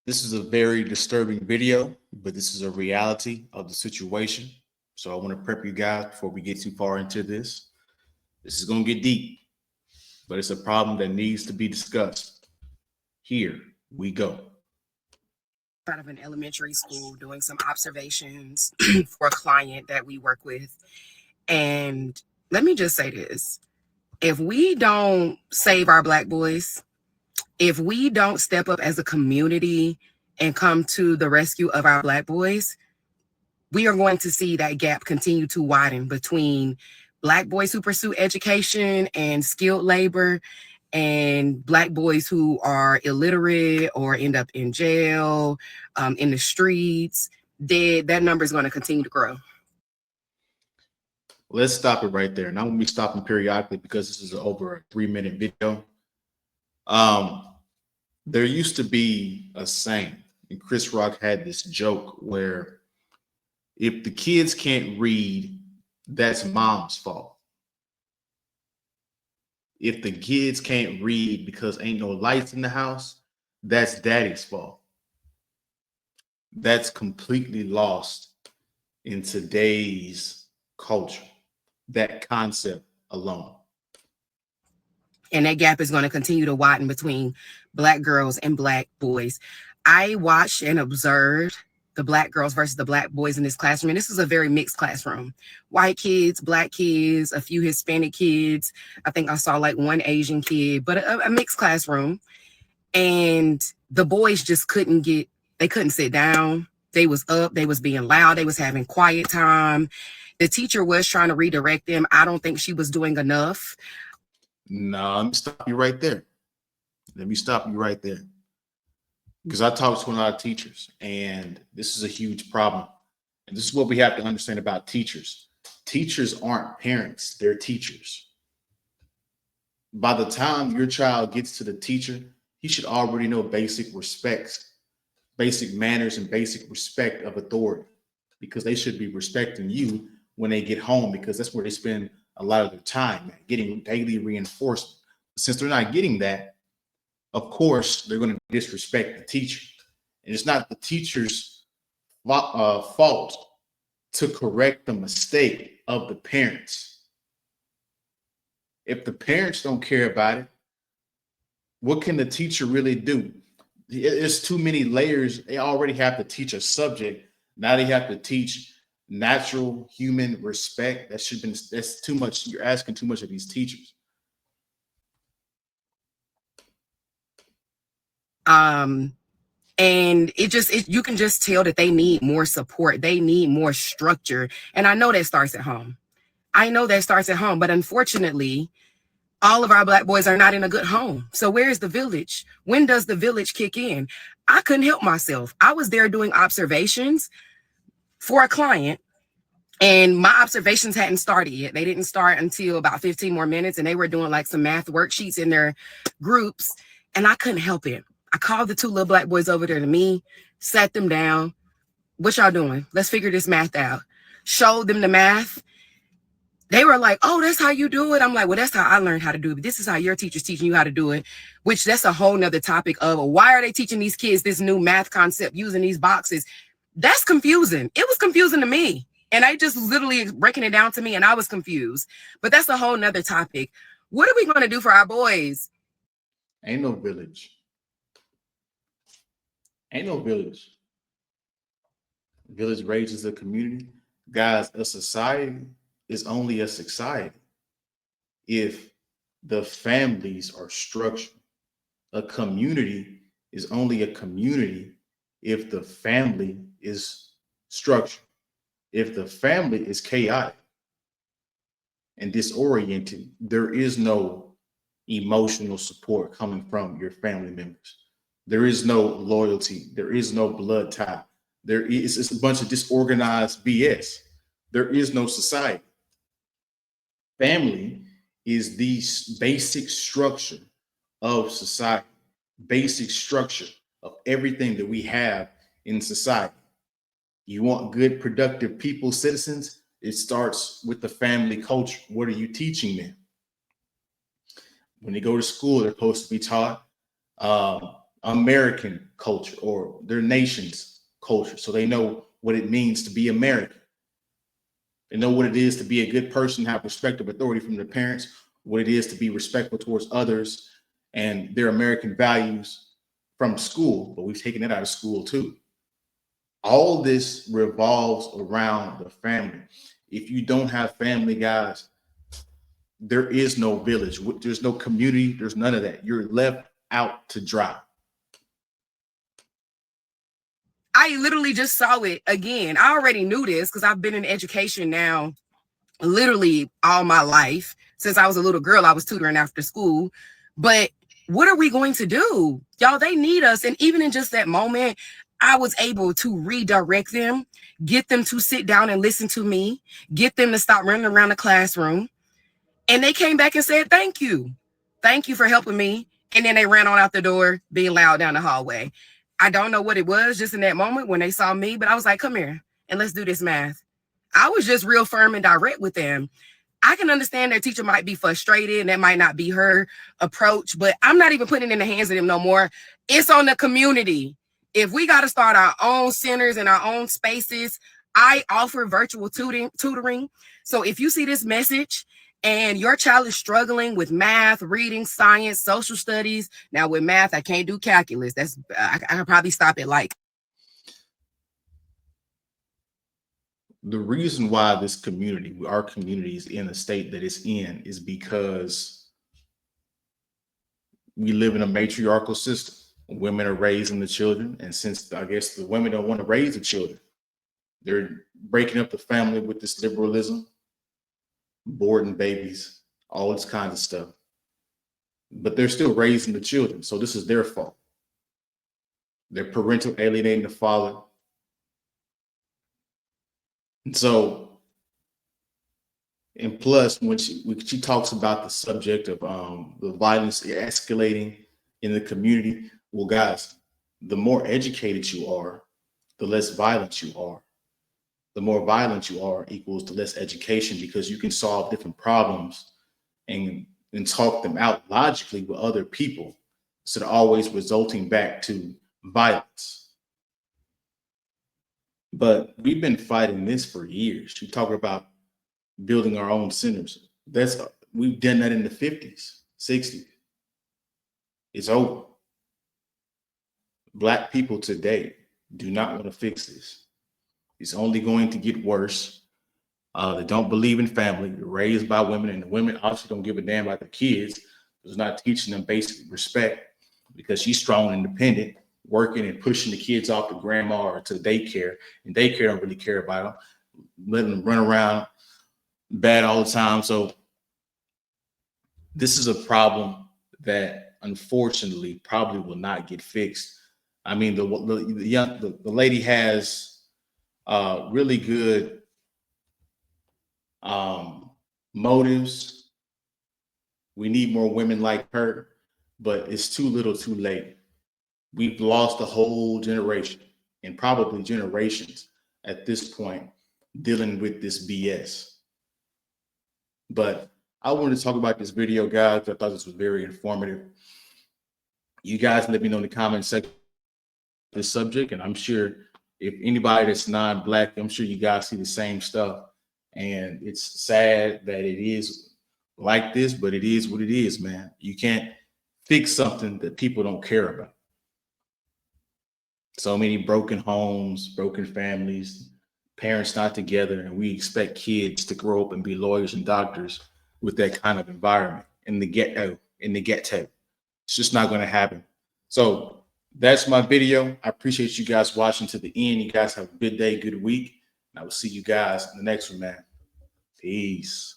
This is a very disturbing video, but this is a reality of the situation. So I want to prep you guys before we get too far into this. This is going to get deep, but it's a problem that needs to be discussed. Here we go. Out of an elementary school doing some observations for a client that we work with. And let me just say this. If we don't save our Black boys, if we don't step up as a community and come to the rescue of our Black boys, we are going to see that gap continue to widen between Black boys who pursue education and skilled labor and Black boys who are illiterate or end up in jail, in the streets. That number is going to continue to grow. Let's stop it right there. Now we'll be stopping periodically because this is over a 3-minute video. There used to be a saying, and Chris Rock had this joke where if the kids can't read, that's mom's fault. If the kids can't read because ain't no lights in the house, that's daddy's fault. That's completely lost in today's culture, that concept alone. And that gap is going to continue to widen between Black girls and Black boys. I watched and observed the Black girls versus the Black boys in this classroom. And this is a very mixed classroom. White kids, Black kids, a few Hispanic kids. I think I saw like one Asian kid, but a mixed classroom. And the boys just couldn't sit down. They was up, they was being loud, they was having quiet time. The teacher was trying to redirect them. I don't think she was doing enough. No, let me stop you right there. Because I talk to a lot of teachers, and this is a huge problem. And this is what we have to understand about teachers. Teachers aren't parents, they're teachers. By the time your child gets to the teacher, he should already know basic respects, basic manners, and basic respect of authority, because they should be respecting you when they get home, because that's where they spend a lot of their time, getting daily reinforcement. Since they're not getting that, of course, they're going to disrespect the teacher. And it's not the teacher's fault to correct the mistake of the parents. If the parents don't care about it, what can the teacher really do? There's too many layers. They already have to teach a subject. Now they have to teach natural human respect. That's too much. You're asking too much of these teachers. And you can just tell that they need more support. They need more structure. And I know that starts at home. But unfortunately, all of our Black boys are not in a good home. So where's the village? When does the village kick in? I couldn't help myself. I was there doing observations for a client, and my observations hadn't started yet. They didn't start until about 15 more minutes, and they were doing like some math worksheets in their groups, and I couldn't help it. I called the two little Black boys over there to me, sat them down. What y'all doing? Let's figure this math out. Showed them the math. They were like, oh, that's how you do it. I'm like, well, that's how I learned how to do it. This is how your teacher's teaching you how to do it, which that's a whole nother topic of why are they teaching these kids this new math concept using these boxes? That's confusing. It was confusing to me. And I just literally breaking it down to me, and I was confused. But that's a whole nother topic. What are we going to do for our boys? Ain't no village. Village raises a community. Guys, a society is only a society if the families are structured. A community is only a community if the family is structured. If the family is chaotic and disoriented, there is no emotional support coming from your family members. There is no loyalty. There is no blood tie. It's a bunch of disorganized BS. There is no society. Family is the basic structure of society, basic structure of everything that we have in society. You want good, productive people, citizens? It starts with the family culture. What are you teaching them? When they go to school, they're supposed to be taught American culture or their nation's culture. So they know what it means to be American. They know what it is to be a good person, have respect of authority from their parents, what it is to be respectful towards others, and their American values from school. But we've taken it out of school too. All this revolves around the family. If you don't have family, guys, there is no village. There's no community. There's none of that. You're left out to dry. I literally just saw it again. I already knew this because I've been in education now literally all my life. Since I was a little girl, I was tutoring after school. But what are we going to do? Y'all, they need us. And even in just that moment, I was able to redirect them, get them to sit down and listen to me, get them to stop running around the classroom. And they came back and said, thank you. Thank you for helping me. And then they ran on out the door, being loud down the hallway. I don't know what it was just in that moment when they saw me, but I was like, come here and let's do this math. I was just real firm and direct with them. I can understand their teacher might be frustrated and that might not be her approach, but I'm not even putting it in the hands of them no more. It's on the community. If we got to start our own centers and our own spaces, I offer virtual tutoring. So if you see this message and your child is struggling with math, reading, science, social studies. Now with math, I can't do calculus. I can probably stop it like. The reason why this community, our community is in the state that it's in is because we live in a matriarchal system. Women are raising the children. And since I guess the women don't want to raise the children, they're breaking up the family with this liberalism, boarding babies, all this kind of stuff. But they're still raising the children. So this is their fault. They're parental alienating the father. And so, and plus, when she talks about the subject of the violence escalating in the community, well, guys, the more educated you are, the less violent you are. The more violent you are equals the less education, because you can solve different problems and talk them out logically with other people instead of always resulting back to violence. But we've been fighting this for years. You talk about building our own centers. We've done that in the 50s, 60s. It's over. Black people today do not want to fix this. It's only going to get worse. They don't believe in family. They're raised by women, and the women obviously don't give a damn about the kids. It's not teaching them basic respect because she's strong and independent, working and pushing the kids off to grandma or to daycare, and daycare don't really care about them, letting them run around bad all the time. So this is a problem that unfortunately probably will not get fixed. I mean, the lady has really good motives. We need more women like her, but it's too little too late. We've lost a whole generation and probably generations at this point dealing with this BS. But I wanted to talk about this video, guys. I thought this was very informative. You guys let me know in the comment section this subject, and I'm sure if anybody that's non-Black, I'm sure you guys see the same stuff. And it's sad that it is like this, but it is what it is, man. You can't fix something that people don't care about. So many broken homes, broken families, parents not together, and we expect kids to grow up and be lawyers and doctors with that kind of environment in the ghetto. It's just not going to happen. So that's my video. I appreciate you guys watching to the end. You guys have a good day, good week. And I will see you guys in the next one, man. Peace.